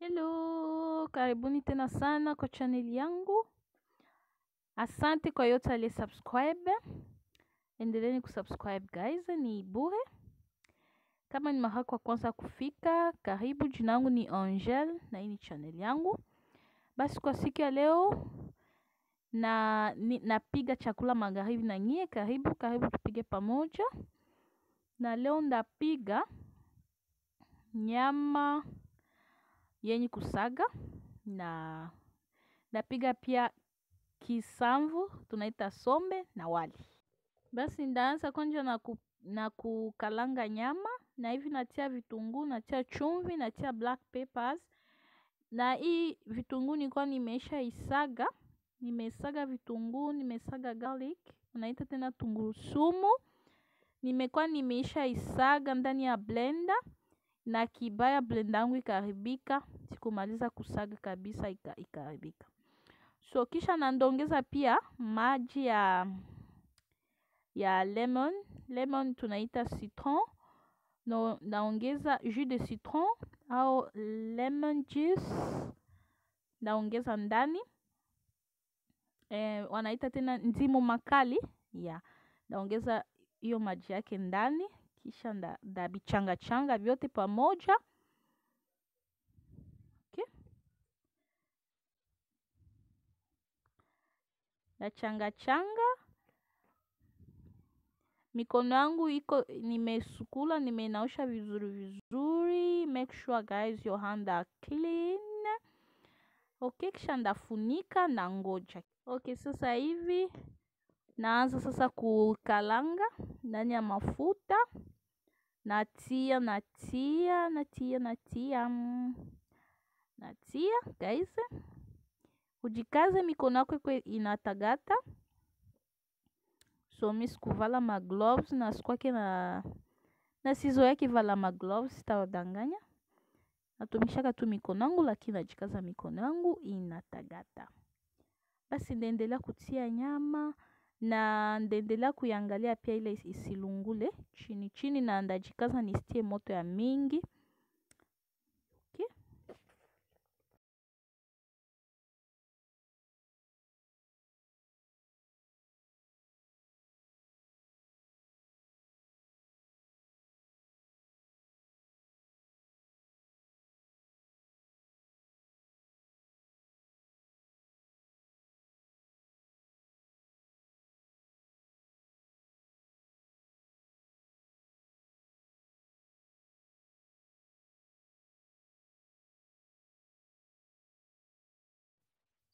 Hello, karibuni tena sana kwa channel yangu. Asante kwa yote aliye subscribe. Endeleeni kusubscribe guys, ni bure. Kama ni mara kwa kwanza kufika, karibu. Jina langu ni Angel na hii ni channel yangu. Basi kwa siku ya leo napiga chakula magharibi na nyie, karibu tupige pamoja. Na leo ndapiga nyama yenye kusaga na napiga pia kisamvu, tunaita sombe na wali. Basi ndaanza kwanza na kukalanga nyama, na hivi natia vitunguu, natia chumvi, natia black peppers. Na hii vitunguu nilikuwa nimeisha isaga, nimesaga vitunguu, nimesaga garlic, unaita tena tunguu sumu. Nimekuwa nimeisha isaga ndani ya blender, na kibaya blender yangu ikaribika, sikumaliza kusaga kabisa, ikaribika. So kisha naongeza pia maji ya lemon tunaita citron. No, naongeza jus de citron au lemon juice, naongeza ndani. Wanaita tena ndimu makali naongeza hiyo maji yake ndani, kisha ndabichanga vyote pamoja. Okay. Na changa mikono yangu nimesukula, nimenaosha vizuri. Make sure guys your hand are clean. Okay, kisha ndafunika na ngoja. Okay, sasa hivi naanza sasa kukalanga ndani ya mafuta. Natia guys. Ujikaze mikono yako ikuwe inatagata. So mimi sikuvala magloves na sikuwake na sizoea kivala magloves, sitawadanganya. Natumishaka tu mikono yangu, lakini najikaza mikono yangu inatagata. Basi ndaendelea kutia nyama na ndaendelea kuiangalia pia ile isilungule chini, na ndajikaza nisitie moto ya mingi. Okay.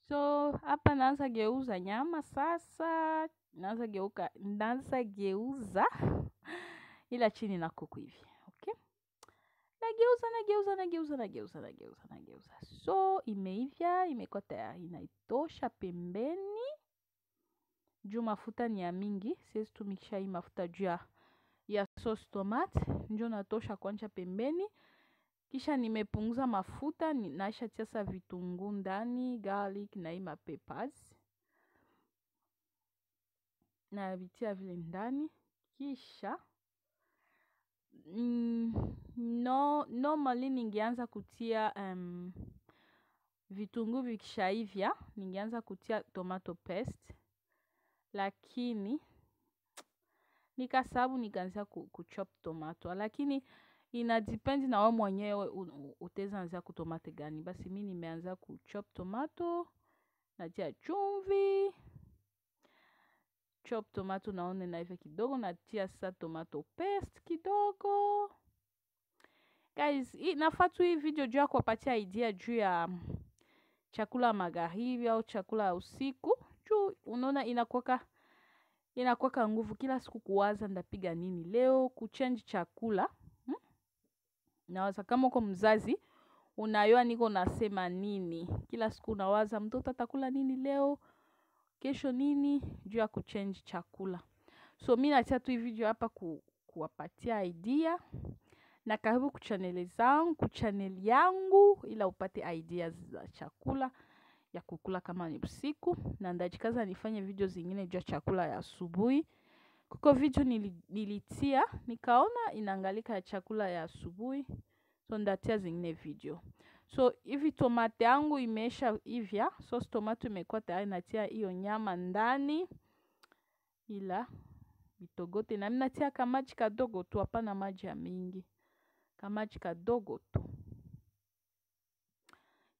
So hapa naanza geuza nyama sasa, naanza geuza ila chini na kuku hivi. Okay? Nageuza. So imeivya, imekuwa tayari, naitosha pembeni. Juu mafuta ni ya mingi, siwezi tumikisha hii mafuta juu ya sauce tomate, ndio natosha kwanza pembeni. Kisha nimepunguza mafuta, naisha tia sasa vitunguu ndani, garlic na hii peppers. Na vitia vile ndani. Kisha normally ningeanza kutia vitunguu vikishaivya, ningeanza kutia tomato paste. Lakini nikasabu nikaanza kuchop tomato, lakini ina depend na wewe mwenyewe utaweza anza kutomate gani. Basi mimi nimeanza kuchop tomato, natia chumvi, chop tomato naone na hivi kidogo, natia sasa tomato paste kidogo. Guys, nafatu hii video juu ya kuwapatia idea juu ya chakula magharibi au chakula usiku. Juu unaona inakuwaka nguvu kila siku kuwaza ndapiga nini leo, kuchange chakula. Nawaza kama uko mzazi, unayua niko nasema nini. Kila siku unawaza mtoto atakula nini leo, kesho nini, juu ya kuchange chakula. So mimi natia tu hii video hapa kuwapatia idea. Na karibu kuchannel yangu ila upate ideas za chakula ya kukula kama ni usiku. Na ndajikaza nifanye video zingine juu ya chakula ya asubuhi. Kuko video nilitia, nikaona inaangalika ya chakula ya asubuhi. So ndatia zingine video. So hivi tomate yangu imesha hivya, sauce tomato imekuwa tayari, natia hiyo nyama ndani, ila vitogote na natia kamaji kadogo tu, hapana maji ya mingi, kamaji kadogo tu.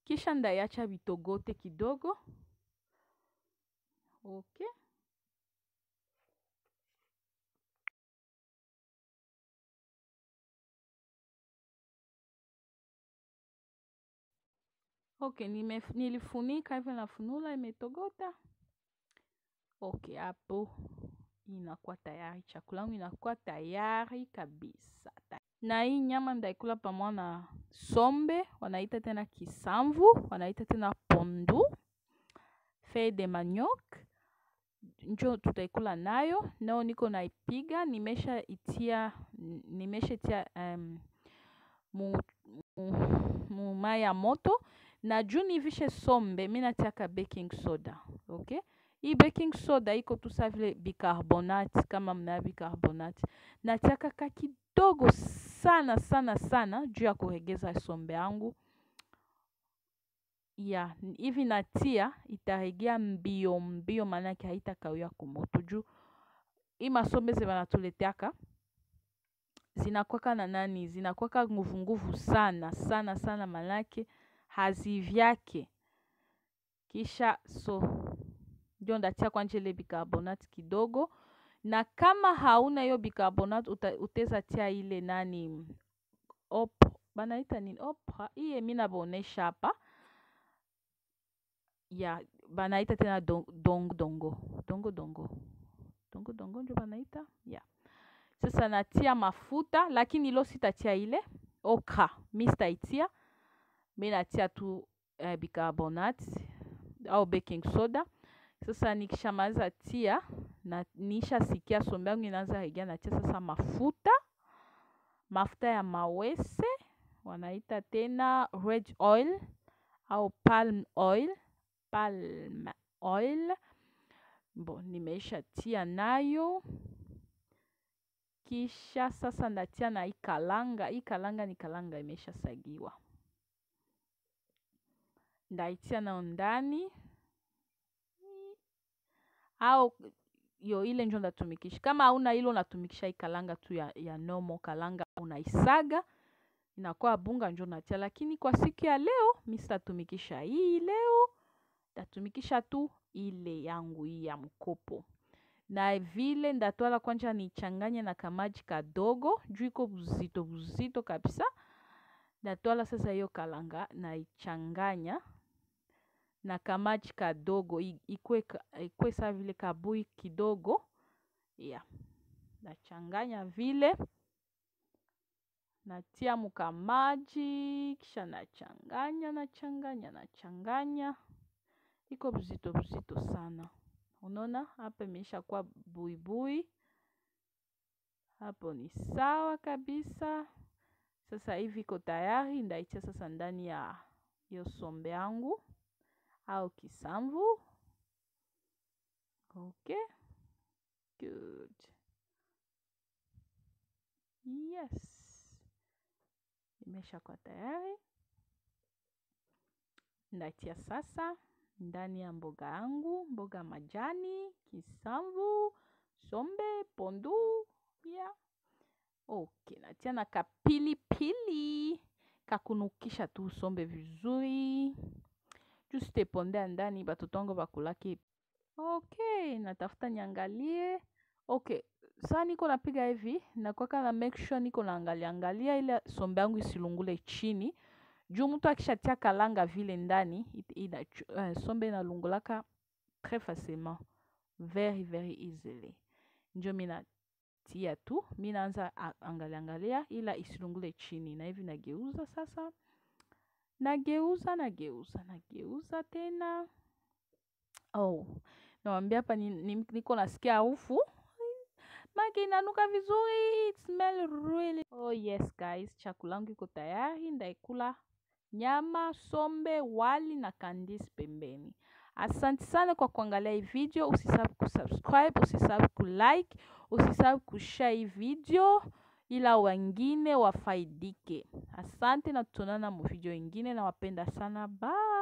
Kisha ndaiacha vitogote kidogo. Okay. Okay, nilifunika hivyo, nafunula, imetogota. Okay, hapo inakuwa tayari, chakula yangu inakuwa tayari kabisa. Na hii nyama ndaikula pamoja na sombe, wanaita tena kisamvu, wanaita tena pondu, feuille de manioc, njo tutaikula nayo. Nao niko naipiga, nimesha itia mu mai ya moto, na juu nivishe sombe mimi natiaka baking soda. Okay, hii baking soda iko tu sa vile bicarbonate, kama mna bicarbonate, natiaka ka kidogo sana sana sana juu ya kuregeza sombe yangu. Ya hivi natia itaregea mbio mbio, maanake haitakawia kumoto juu hii masombe ze banatuleteaka zinakwaka na nani, zinakwaka nguvu nguvu sana sana sana, manake hazivyake. Kisha so ndio ndatia kwanje ile bicarbonate kidogo, na kama hauna hiyo bicarbonate uteza tia ile nani banaita nini, hii mimi nabonesha hapa ya banaita tena dongo ndio banaita ya. Sasa natia mafuta, lakini ilo sitatia ile okra, mimi sitaitia, mimi natia tu bicarbonate au baking soda. Sasa nikishamaliza tia na nisha sikia sombe yangu inaanza regea, natia sasa mafuta ya mawese, wanaita tena red oil au palm oil. Bon, nimeisha tia nayo. Kisha sasa ndatia na ikalanga ni kalanga imesha sagiwa, ndaitia na ndani, au yo ile njo ndatumikisha. Kama hauna hilo unatumikisha ikalanga tu ya normal kalanga, unaisaga inakuwa bunga njo natia. Lakini kwa siku ya leo mimi sitatumikisha hii, leo ndatumikisha tu ile yangu hii ya mkopo. Na vile ndatwala kwanja nichanganye na kamaji kadogo juu iko buzito kabisa. Ndatwala sasa hiyo kalanga na ichanganya na kamaji kadogo, ikwe sa vile kabui kidogo ya. Nachanganya vile, natia mukamaji, kisha nachanganya, iko buzito sana. Unaona hapa imeisha kuwa buibui, hapo ni sawa kabisa. Sasa hivi iko tayari, ndaitia sasa ndani ya hiyo sombe yangu au kisamvu. Okay, good, yes, imesha kuwa tayari. Ndaitia sasa ndani ya mboga yangu, mboga majani, kisamvu, sombe, pondu, yeah. Okay, natia na kapilipili kakunukisha tu sombe vizuri, juste pondea ndani batoto wangu bakulaki. Okay, natafuta niangalie. Okay, sasa niko napiga hivi na kwaka na make sure niko naangalia ile sombe yangu isilungule chini. Juu mtu akishatia kalanga vile ndani, sombe inalungulaka très facilement, very easily. Njo mimi natia tu, mimi naanza angalia ila isilungule chini, na hivi nageuza sasa. Nageuza tena. Oh, nawaambia hapa niko nasikia harufu. Maki inanuka vizuri. It smell really. Oh yes guys, chakula yangu iko tayari, ndaikula nyama, sombe, wali na candies pembeni. Asante sana kwa kuangalia hii video. Usisahau kusubscribe, usisahau kulike, usisahau kushare hii video. ila wengine wafaidike. Asante na tutonana mu video ingine, na wapenda sana. Bye.